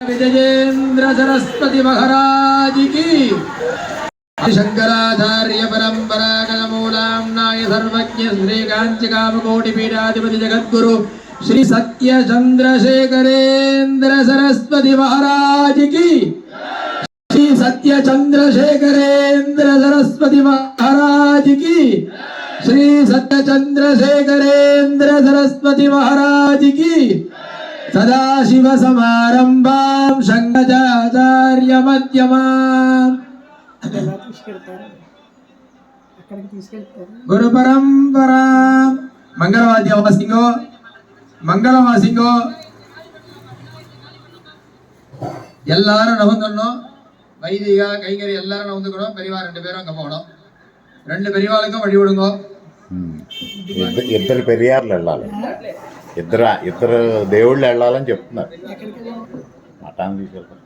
विजयेंद्र सरस्वती महाराज की शंकराचार्य परंपरा कदमूलाम्नाय सर्वज्ञ श्री कांचिकामकोटि पीठाधिपति जगद्गुरु श्री सत्य चंद्रशेखरेंद्र सरस्वती महाराज की श्री सत्य चंद्रशेखरेंद्र सरस्वती महाराज की श्री सत्य चंद्रशेखरेंद्र सरस्वती महाराज की सदाशिव समारंभां शंकराचार्य मध्यमां गुरु परंपरा मंगलवासिंगो எல்லாரும் நவந்தணும் வைதிகா கைங்கரி எல்லாரும் நவந்துக்கணும் பெரியவா ரெண்டு பேரும் அங்க போகணும் ரெண்டு பெரியவாளுக்கும் வழி விடுங்க ఇద్దరు పెరియార్లు వెళ్ళాలి ఇద్దరు దేవుళ్ళు వెళ్ళాలని చెప్తున్నారు మఠాన్ని తీసుకెళ్తారు